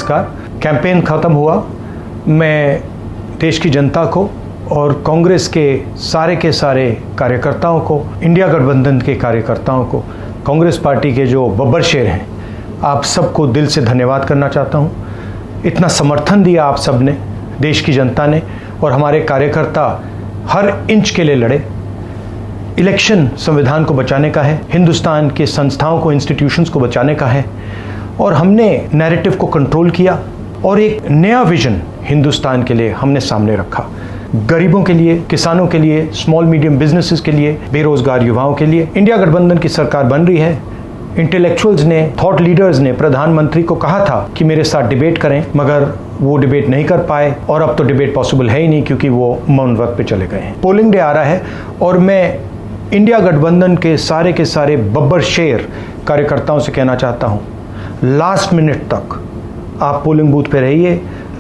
नमस्कार। कैंपेन ख़त्म हुआ। मैं देश की जनता को और कांग्रेस के सारे कार्यकर्ताओं को, इंडिया गठबंधन के कार्यकर्ताओं को, कांग्रेस पार्टी के जो बब्बर शेर हैं, आप सबको दिल से धन्यवाद करना चाहता हूं। इतना समर्थन दिया आप सब ने, देश की जनता ने, और हमारे कार्यकर्ता हर इंच के लिए लड़े। इलेक्शन संविधान को बचाने का है, हिंदुस्तान के संस्थाओं को, इंस्टीट्यूशंस को बचाने का है, और हमने नैरेटिव को कंट्रोल किया और एक नया विजन हिंदुस्तान के लिए हमने सामने रखा। गरीबों के लिए, किसानों के लिए, स्मॉल मीडियम बिजनेसेस के लिए, बेरोजगार युवाओं के लिए इंडिया गठबंधन की सरकार बन रही है। इंटेलेक्चुअल्स ने, थॉट लीडर्स ने प्रधानमंत्री को कहा था कि मेरे साथ डिबेट करें, मगर वो डिबेट नहीं कर पाए, और अब तो डिबेट पॉसिबल है ही नहीं क्योंकि वो मौन व्रत पे चले गए हैं। पोलिंग डे आ रहा है और मैं इंडिया गठबंधन के सारे बब्बर शेर कार्यकर्ताओं से कहना चाहता हूं, लास्ट मिनट तक आप पोलिंग बूथ पे रहिए।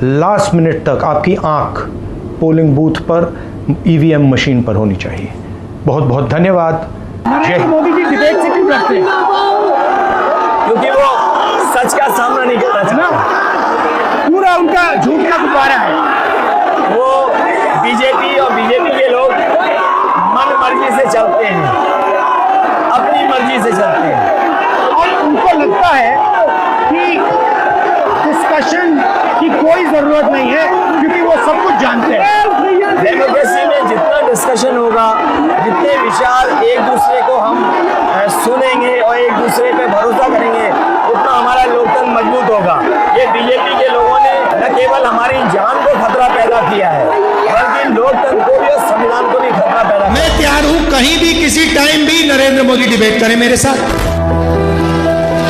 लास्ट मिनट तक आपकी आंख पोलिंग बूथ पर, ईवीएम मशीन पर होनी चाहिए। बहुत बहुत धन्यवाद। नरेंद्र मोदी जी डिबेट से क्यों डरते हैं? क्योंकि वो सच का सामना नहीं करना चाहते। पूरा उनका झूठ का गुब्बारा है। वो बीजेपी और बीजेपी के लोग मन मर्जी से चलते हैं, अपनी मर्जी से चलते हैं, और उनको लगता है कि डिस्कशन की कोई जरूरत नहीं है क्योंकि वो सब कुछ जानते हैं। डेमोक्रेसी में जितना डिस्कशन होगा, जितने विचार एक दूसरे को हम सुनेंगे और एक दूसरे पे भरोसा करेंगे, उतना हमारा लोकतंत्र मजबूत होगा। ये बीजेपी के लोगों ने न केवल हमारी जान को खतरा पैदा किया है, बल्कि लोकतंत्र को भी और संविधान को भी खतरा पैदा किया। मैं तैयार हूं कहीं भी, किसी टाइम भी नरेंद्र मोदी डिबेट करें मेरे साथ।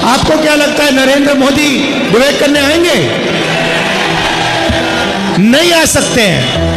आपको क्या लगता है नरेंद्र मोदी डिबेट करने आएंगे? नहीं आ सकते हैं,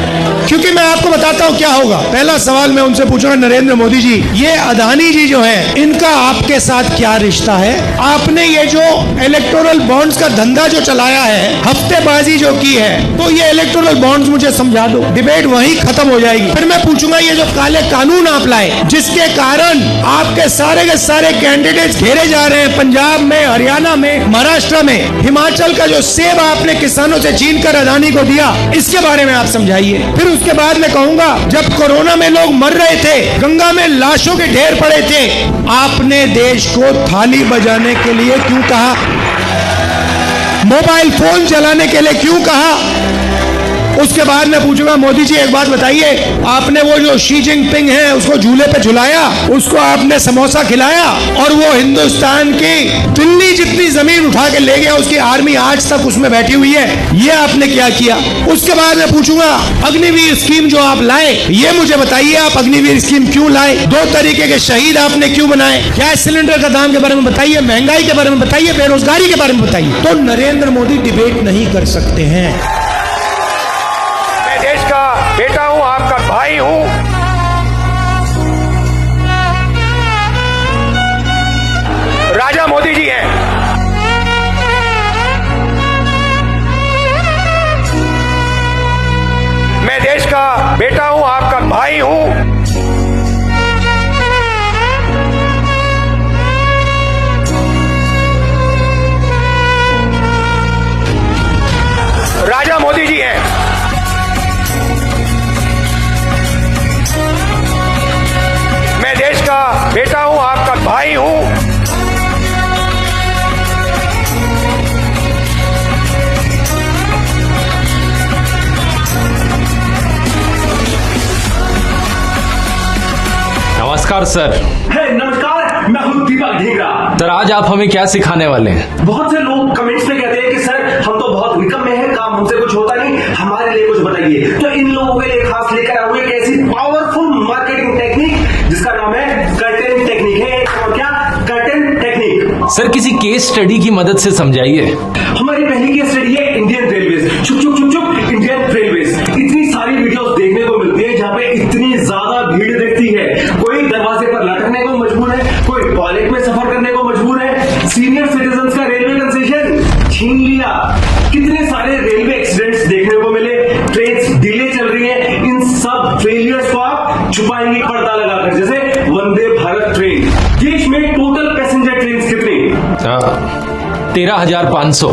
क्योंकि मैं आपको बताता हूं क्या होगा। पहला सवाल मैं उनसे पूछूंगा, नरेंद्र मोदी जी, ये अदानी जी जो है, इनका आपके साथ क्या रिश्ता है? आपने ये जो इलेक्टोरल बॉन्ड्स का धंधा जो चलाया है, हफ्तेबाजी जो की है, तो ये इलेक्टोरल बॉन्ड्स मुझे समझा दो। डिबेट वहीं खत्म हो जाएगी। फिर मैं पूछूंगा, ये जो काले कानून आप लाए, जिसके कारण आपके सारे कैंडिडेट्स घेरे जा रहे हैं, पंजाब में, हरियाणा में, महाराष्ट्र में, हिमाचल का जो सेब आपने किसानों से छीन कर अदानी को दिया, इसके बारे में आप समझाइए। फिर उसके बाद मैं कहूंगा, जब कोरोना में लोग मर रहे थे, गंगा में लाशों के ढेर पड़े थे, आपने देश को थाली बजाने के लिए क्यों कहा? मोबाइल फोन चलाने के लिए क्यों कहा? उसके बाद मैं पूछूंगा, मोदी जी एक बात बताइए, आपने वो जो शी जिनपिंग है उसको झूले पे झुलाया, उसको आपने समोसा खिलाया, और वो हिंदुस्तान की दिल्ली जितनी जमीन उठा के ले गया, उसकी आर्मी आज तक उसमें बैठी हुई है, ये आपने क्या किया? उसके बाद मैं पूछूंगा, अग्निवीर स्कीम जो आप लाए, ये मुझे बताइए, आप अग्निवीर स्कीम क्यों लाए? 2 तरीके के शहीद आपने क्यों बनाए? गैस सिलेंडर का दाम के बारे में बताइए, महंगाई के बारे में बताइए, बेरोजगारी के बारे में बताइए। तो नरेंद्र मोदी डिबेट नहीं कर सकते हैं। देश का बेटा हूं, आपका भाई हूं। राजा मोदी जी हैं। मैं देश का बेटा हूं, आपका भाई हूं। राजा मोदी जी हैं। मैं देश का बेटा हूं, आपका भाई हूं। नमस्कार सर। नमस्कार, मैं हूं दीपक ढींगरा। सर, आज आप हमें क्या सिखाने वाले हैं? बहुत से लोग कमेंट्स में कहते हैं कि सर हम तो बहुत निकम्मे हैं, काम हमसे कुछ होता नहीं, हमारे लिए कुछ बताइए। तो इन लोगों के लिए खास लेकर आए हुए एक ऐसी पावरफुल मार्केटिंग टेक्निक जिसका नाम है कर्टेन टेक्निक है। और क्या? Curtain technique. सर, किसी केस स्टडी की मदद से समझाइए। हमारी पहली केस स्टडी है इंडियन रेलवेज। चुप चुप चुप चुप, इंडियन रेलवेज। इतनी सारी वीडियोस देखने को मिलती है जहां पे इतनी ज्यादा भीड़ दिखती है। कोई दरवाजे पर लटकने को मजबूर है, कोई टॉयलेट में सफर करने को मजबूर है। सीनियर सिटीजन का रेलवे कंसेशन छीन लिया। कितने सारे रेलवे एक्सीडेंट्स देखने को मिले, ट्रेन डिले चल रही है। इन सब फेलियर्स को आप छुपाएंगे पर्दा लगाकर, जैसे वंदे भारत ट्रेन। देश में टोटल पैसेंजर ट्रेन कितनी? 13,500।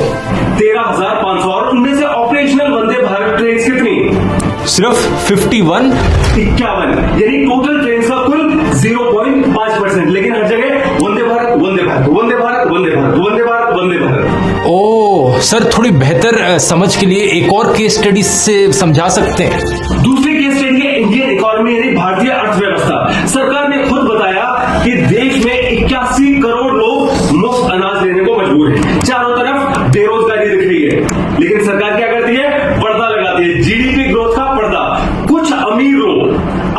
13,500। और उनमें से ऑपरेशनल वंदे भारत ट्रेन कितनी? सिर्फ 51। 51। यानी टोटल ट्रेन का कुल 0.5%। लेकिन हर जगह वंदे भारत, वंदे भारत, वंदे भारत, वंदे भारत, वंदे भारत, वंदे भारत। ओ सर, थोड़ी बेहतर समझ के लिए एक और केस स्टडी से समझा सकते हैं? दूसरी केस स्टडी है इंडियन इकोनॉमी यानी भारतीय अर्थव्यवस्था। सरकार ने खुद बताया कि देश में 81 करोड़ लोग मुफ्त अनाज लेने को मजबूर हैं। चारों तरफ बेरोजगारी दिख रही है, लेकिन सरकार क्या करती है? पर्दा लगाती है, जीडीपी ग्रोथ का पर्दा। कुछ अमीर लोग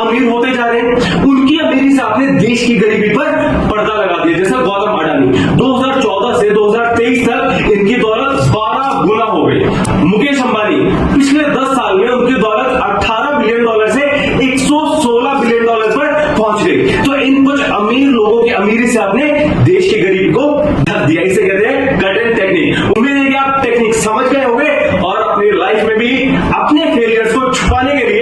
अमीर होते जा रहे हैं, उनकी अमीरी से आपने देश की गरीबी पर पर्दा लगा दिया। जैसे गौतम अडानी 2014 से 2023 तक इनकी दौलत 12 गुना हो गई। मुकेश अंबानी पिछले 10 साल में उनकी दौलत 18 बिलियन डॉलर से 116 बिलियन डॉलर पर पहुंच गई। तो इन कुछ अमीर लोगों की अमीरी से आपने देश की गरीबी को ढक दिया। इसे कहते हैं कट एंड टेक्निक। उम्मीद है कि आप टेक्निक समझ गए होंगे और अपनी लाइफ में भी अपने फेलियर्स को छुपाने के लिए